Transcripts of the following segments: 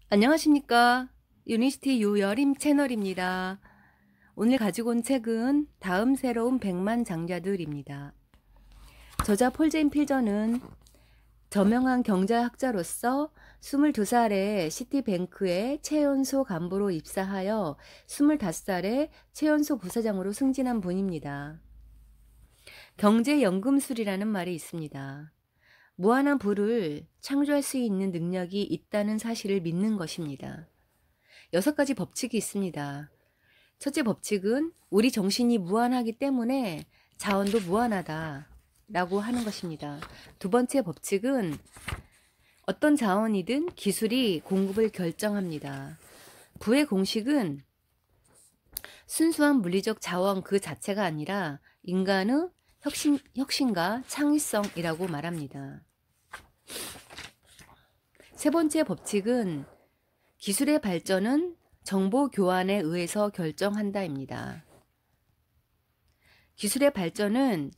안녕하십니까. 유니스티 유여림 채널입니다. 오늘 가지고 온 책은 다음 새로운 백만 장자들입니다. 저자 폴 제인 필저는 저명한 경제학자로서 22살에 시티뱅크의 최연소 간부로 입사하여 25살에 최연소 부사장으로 승진한 분입니다. 경제연금술이라는 말이 있습니다. 무한한 부를 창조할 수 있는 능력이 있다는 사실을 믿는 것입니다. 6가지 법칙이 있습니다. 첫째 법칙은 우리 정신이 무한하기 때문에 자원도 무한하다 라고 하는 것입니다. 두 번째 법칙은 어떤 자원이든 기술이 공급을 결정합니다. 부의 공식은 순수한 물리적 자원 그 자체가 아니라 인간의 혁신과 창의성이라고 말합니다. 세 번째 법칙은 기술의 발전은 정보 교환에 의해서 결정한다입니다. 기술의 발전은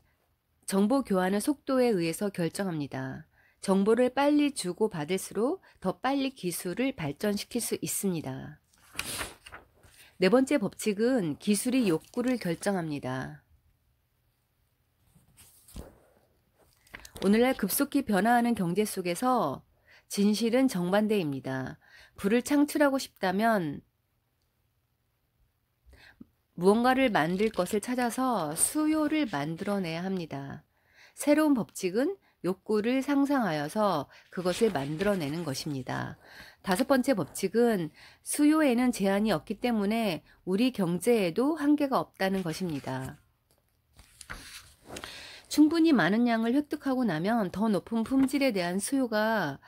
정보 교환의 속도에 의해서 결정합니다. 정보를 빨리 주고 받을수록 더 빨리 기술을 발전시킬 수 있습니다. 네 번째 법칙은 기술이 욕구를 결정합니다. 오늘날 급속히 변화하는 경제 속에서 진실은 정반대입니다. 부를 창출하고 싶다면 무언가를 만들 것을 찾아서 수요를 만들어내야 합니다. 새로운 법칙은 욕구를 상상하여서 그것을 만들어내는 것입니다. 다섯 번째 법칙은 수요에는 제한이 없기 때문에 우리 경제에도 한계가 없다는 것입니다. 충분히 많은 양을 획득하고 나면 더 높은 품질에 대한 수요가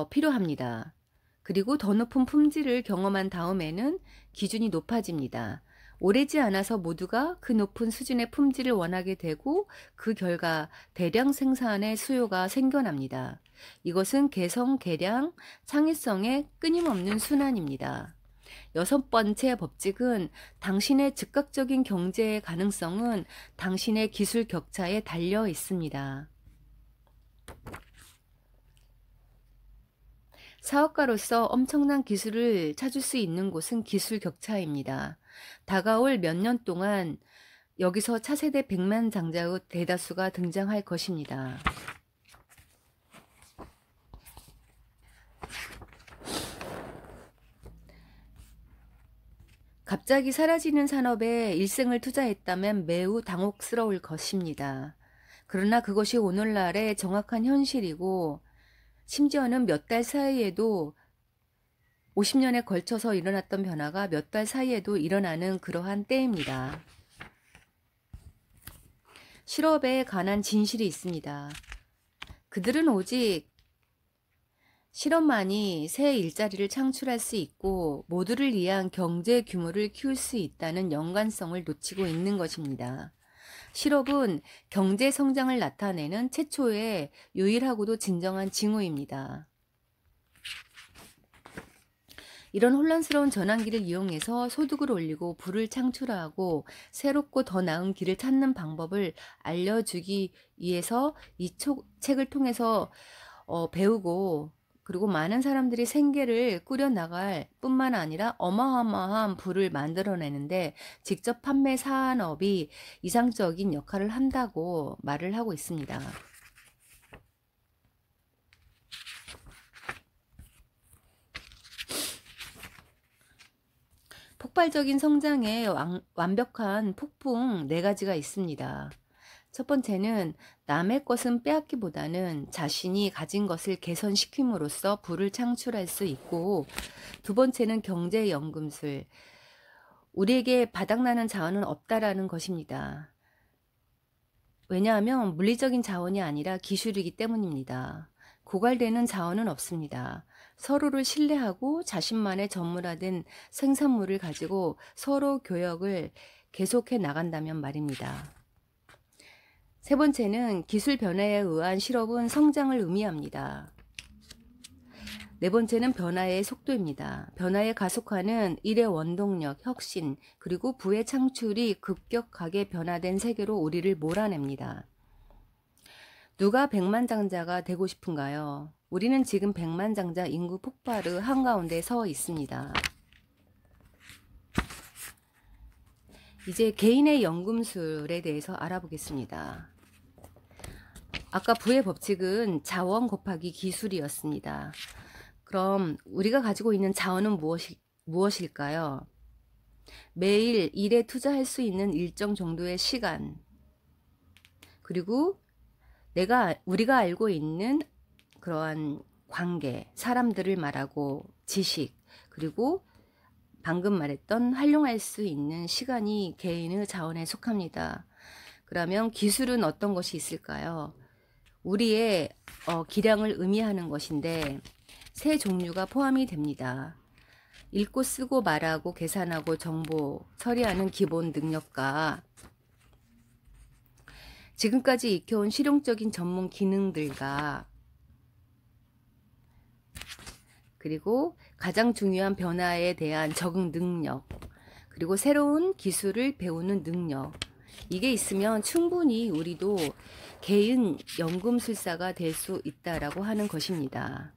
필요합니다. 그리고 더 높은 품질을 경험한 다음에는 기준이 높아집니다. 오래지 않아서 모두가 그 높은 수준의 품질을 원하게 되고 그 결과 대량 생산의 수요가 생겨납니다. 이것은 개성, 개량, 창의성의 끊임없는 순환입니다. 여섯 번째 법칙은 당신의 즉각적인 경제의 가능성은 당신의 기술 격차에 달려 있습니다. 사업가로서 엄청난 기술을 찾을 수 있는 곳은 기술 격차입니다. 다가올 몇 년 동안 여기서 차세대 백만장자의 대다수가 등장할 것입니다. 갑자기 사라지는 산업에 일생을 투자했다면 매우 당혹스러울 것입니다. 그러나 그것이 오늘날의 정확한 현실이고 심지어는 몇 달 사이에도 50년에 걸쳐서 일어났던 변화가 몇 달 사이에도 일어나는 그러한 때입니다. 실업에 관한 진실이 있습니다. 그들은 오직 실업만이 새 일자리를 창출할 수 있고 모두를 위한 경제 규모를 키울 수 있다는 연관성을 놓치고 있는 것입니다. 실업은 경제 성장을 나타내는 최초의 유일하고도 진정한 징후입니다. 이런 혼란스러운 전환기를 이용해서 소득을 올리고 부를 창출하고 새롭고 더 나은 길을 찾는 방법을 알려주기 위해서 이 책을 통해서 배우고 그리고 많은 사람들이 생계를 꾸려나갈 뿐만 아니라 어마어마한 부를 만들어내는데 직접 판매 산업이 이상적인 역할을 한다고 말을 하고 있습니다. 폭발적인 성장에 완벽한 폭풍 4가지가 있습니다. 첫 번째는 남의 것은 빼앗기보다는 자신이 가진 것을 개선시킴으로써 부를 창출할 수 있고, 두 번째는 경제연금술. 우리에게 바닥나는 자원은 없다라는 것입니다. 왜냐하면 물리적인 자원이 아니라 기술이기 때문입니다. 고갈되는 자원은 없습니다. 서로를 신뢰하고 자신만의 전문화된 생산물을 가지고 서로 교역을 계속해 나간다면 말입니다. 세 번째는 기술 변화에 의한 실업은 성장을 의미합니다. 네 번째는 변화의 속도입니다. 변화의 가속화는 일의 원동력, 혁신, 그리고 부의 창출이 급격하게 변화된 세계로 우리를 몰아냅니다. 누가 백만장자가 되고 싶은가요? 우리는 지금 백만장자 인구 폭발의 한가운데 서 있습니다. 이제 개인의 연금술에 대해서 알아보겠습니다. 아까 부의 법칙은 자원 곱하기 기술이었습니다. 그럼 우리가 가지고 있는 자원은 무엇일까요? 매일 일에 투자할 수 있는 일정 정도의 시간, 그리고 우리가 알고 있는 그러한 관계, 사람들을 말하고 지식, 그리고 방금 말했던 활용할 수 있는 시간이 개인의 자원에 속합니다. 그러면 기술은 어떤 것이 있을까요? 우리의 기량을 의미하는 것인데 세 종류가 포함이 됩니다. 읽고 쓰고 말하고 계산하고 정보 처리하는 기본 능력과 지금까지 익혀온 실용적인 전문 기능들과 그리고 가장 중요한 변화에 대한 적응 능력, 그리고 새로운 기술을 배우는 능력, 이게 있으면 충분히 우리도 개인 연금술사가 될 수 있다라고 하는 것입니다.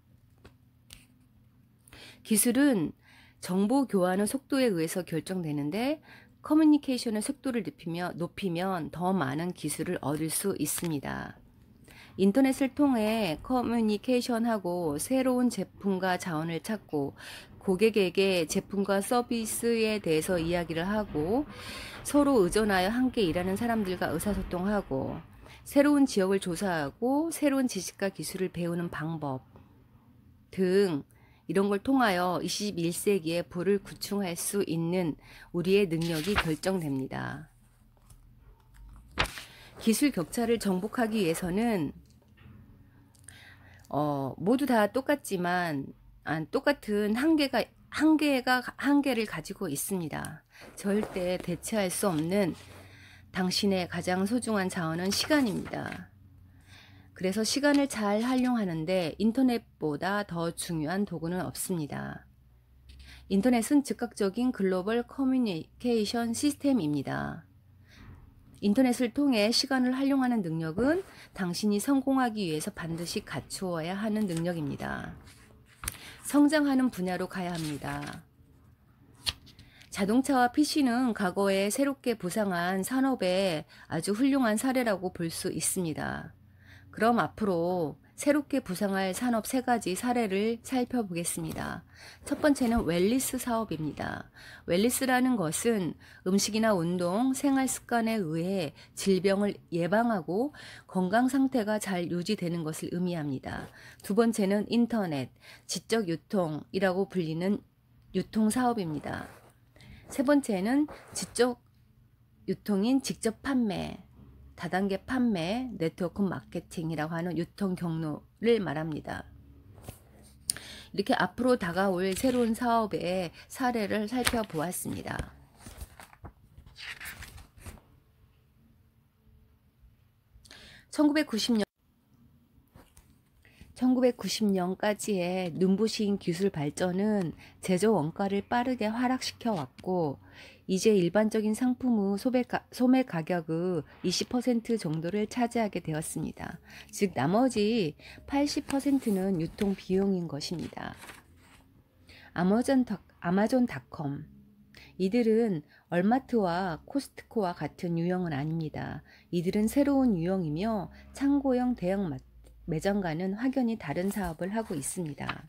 기술은 정보 교환의 속도에 의해서 결정되는데 커뮤니케이션의 속도를 높이면 더 많은 기술을 얻을 수 있습니다. 인터넷을 통해 커뮤니케이션하고 새로운 제품과 자원을 찾고 고객에게 제품과 서비스에 대해서 이야기를 하고 서로 의존하여 함께 일하는 사람들과 의사소통하고 새로운 지역을 조사하고 새로운 지식과 기술을 배우는 방법 등 이런 걸 통하여 21세기에 부를 구축할 수 있는 우리의 능력이 결정됩니다. 기술 격차를 정복하기 위해서는 모두 다 똑같지만 똑같은 한계를 가지고 있습니다. 절대 대체할 수 없는 당신의 가장 소중한 자원은 시간입니다. 그래서 시간을 잘 활용하는데 인터넷보다 더 중요한 도구는 없습니다. 인터넷은 즉각적인 글로벌 커뮤니케이션 시스템입니다. 인터넷을 통해 시간을 활용하는 능력은 당신이 성공하기 위해서 반드시 갖추어야 하는 능력입니다. 성장하는 분야로 가야 합니다. 자동차와 PC는 과거에 새롭게 부상한 산업의 아주 훌륭한 사례라고 볼 수 있습니다. 그럼 앞으로 새롭게 부상할 산업 3가지 사례를 살펴보겠습니다. 첫 번째는 웰니스 사업입니다. 웰니스라는 것은 음식이나 운동, 생활 습관에 의해 질병을 예방하고 건강 상태가 잘 유지되는 것을 의미합니다. 두 번째는 인터넷, 지적 유통이라고 불리는 유통 사업입니다. 세 번째는 지적 유통인 직접 판매, 다단계 판매, 네트워크 마케팅이라고 하는 유통 경로를 말합니다. 이렇게 앞으로 다가올 새로운 사업의 사례를 살펴보았습니다. (1990년까지의) 눈부신 기술 발전은 제조 원가를 빠르게 하락시켜 왔고 이제 일반적인 상품의 소매 가격의 20% 정도를 차지하게 되었습니다. 즉 나머지 80%는 유통 비용인 것입니다. 아마존닷컴, 이들은 얼마트와 코스트코와 같은 유형은 아닙니다. 이들은 새로운 유형이며 창고형 대형 매장과는 확연히 다른 사업을 하고 있습니다.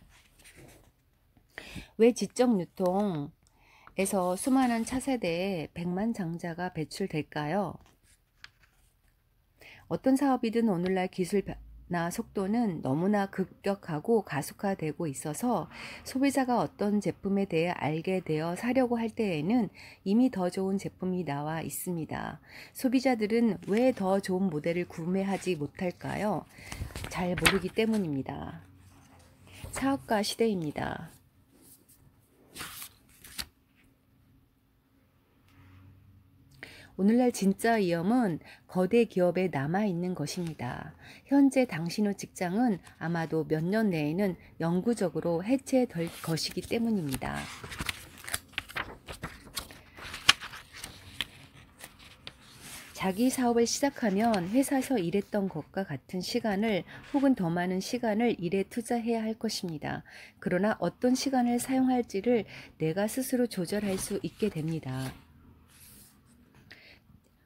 왜 지적 유통에서 수많은 차세대에 백만장자가 배출될까요? 어떤 사업이든 오늘날 기술나 속도는 너무나 급격하고 가속화되고 있어서 소비자가 어떤 제품에 대해 알게 되어 사려고 할 때에는 이미 더 좋은 제품이 나와 있습니다. 소비자들은 왜 더 좋은 모델을 구매하지 못할까요? 잘 모르기 때문입니다. 사업가 시대입니다. 오늘날 진짜 위험은 거대 기업에 남아있는 것입니다. 현재 당신의 직장은 아마도 몇 년 내에는 영구적으로 해체될 것이기 때문입니다. 자기 사업을 시작하면 회사에서 일했던 것과 같은 시간을 혹은 더 많은 시간을 일에 투자해야 할 것입니다. 그러나 어떤 시간을 사용할지를 내가 스스로 조절할 수 있게 됩니다.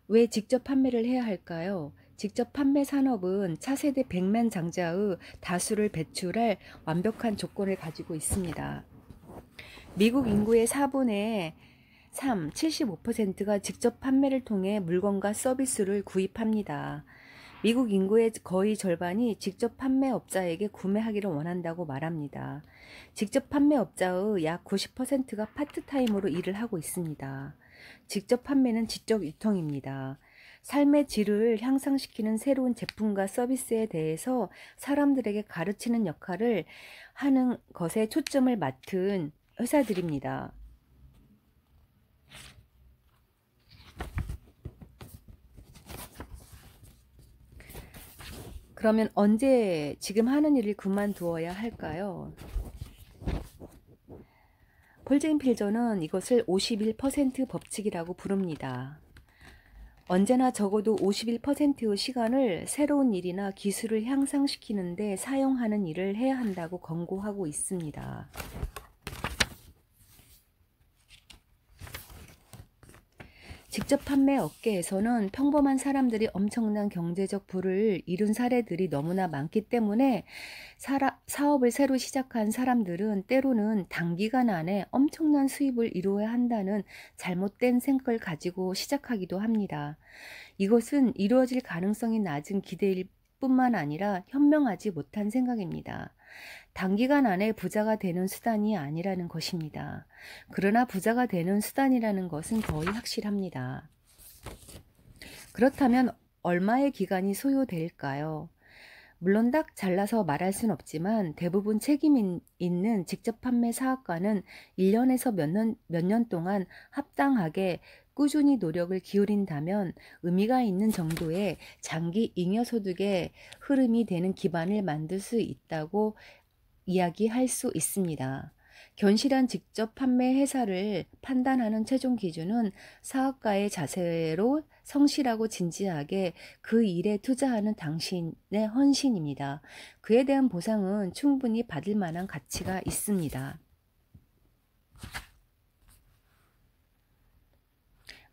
왜 직접 판매를 해야 할까요? 직접 판매 산업은 차세대 100만 장자의 다수를 배출할 완벽한 조건을 가지고 있습니다. 미국 인구의 4분의 3, 75%가 직접 판매를 통해 물건과 서비스를 구입합니다. 미국 인구의 거의 절반이 직접 판매업자에게 구매하기를 원한다고 말합니다. 직접 판매업자의 약 90%가 파트타임으로 일을 하고 있습니다. 직접 판매는 지적 유통입니다. 삶의 질을 향상시키는 새로운 제품과 서비스에 대해서 사람들에게 가르치는 역할을 하는 것에 초점을 맡은 회사들입니다. 그러면 언제 지금 하는 일을 그만두어야 할까요? 폴 제인 필저는 이것을 51% 법칙이라고 부릅니다. 언제나 적어도 51%의 시간을 새로운 일이나 기술을 향상시키는 데 사용하는 일을 해야 한다고 권고하고 있습니다. 직접 판매 업계에서는 평범한 사람들이 엄청난 경제적 부를 이룬 사례들이 너무나 많기 때문에 사업을 새로 시작한 사람들은 때로는 단기간 안에 엄청난 수입을 이루어야 한다는 잘못된 생각을 가지고 시작하기도 합니다. 이것은 이루어질 가능성이 낮은 기대일 뿐만 아니라 현명하지 못한 생각입니다. 단기간 안에 부자가 되는 수단이 아니라는 것입니다. 그러나 부자가 되는 수단이라는 것은 거의 확실합니다. 그렇다면 얼마의 기간이 소요될까요? 물론 딱 잘라서 말할 순 없지만 대부분 책임 있는 직접 판매 사업가는 1년에서 몇 년 동안 합당하게 꾸준히 노력을 기울인다면 의미가 있는 정도의 장기 잉여소득의 흐름이 되는 기반을 만들 수 있다고 이야기할 수 있습니다. 견실한 직접 판매 회사를 판단하는 최종 기준은 사업가의 자세로 성실하고 진지하게 그 일에 투자하는 당신의 헌신입니다. 그에 대한 보상은 충분히 받을 만한 가치가 있습니다.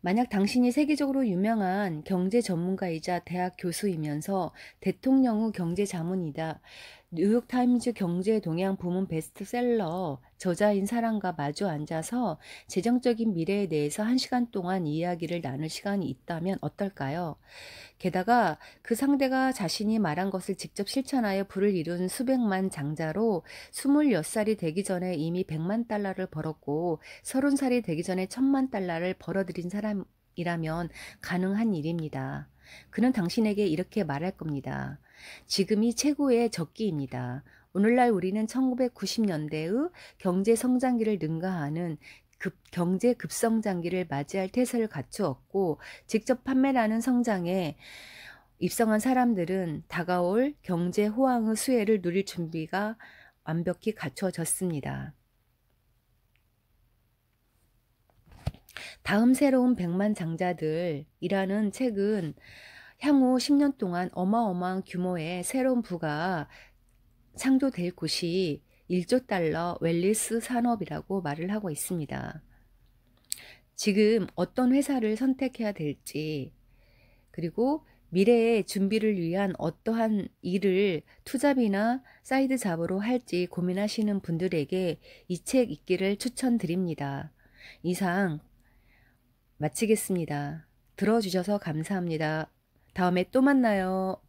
만약 당신이 세계적으로 유명한 경제 전문가이자 대학 교수이면서 대통령의 경제 자문이다, 뉴욕타임즈 경제 동향 부문 베스트셀러 저자인 사람과 마주 앉아서 재정적인 미래에 대해서 1시간 동안 이야기를 나눌 시간이 있다면 어떨까요? 게다가 그 상대가 자신이 말한 것을 직접 실천하여 부를 이룬 수백만 장자로 26살이 되기 전에 이미 100만 달러를 벌었고 30살이 되기 전에 1000만 달러를 벌어들인 사람이라면 가능한 일입니다. 그는 당신에게 이렇게 말할 겁니다. 지금이 최고의 적기입니다. 오늘날 우리는 1990년대의 경제 성장기를 능가하는 경제 급성장기를 맞이할 태세를 갖추었고 직접 판매라는 성장에 입성한 사람들은 다가올 경제 호황의 수혜를 누릴 준비가 완벽히 갖추어졌습니다. 다음 새로운 100만 장자들이라는 책은 향후 10년 동안 어마어마한 규모의 새로운 부가 창조될 곳이 1조 달러 웰리스 산업이라고 말을 하고 있습니다. 지금 어떤 회사를 선택해야 될지, 그리고 미래의 준비를 위한 어떠한 일을 투잡이나 사이드 잡으로 할지 고민하시는 분들에게 이 책 읽기를 추천드립니다. 이상 마치겠습니다. 들어주셔서 감사합니다. 다음에 또 만나요.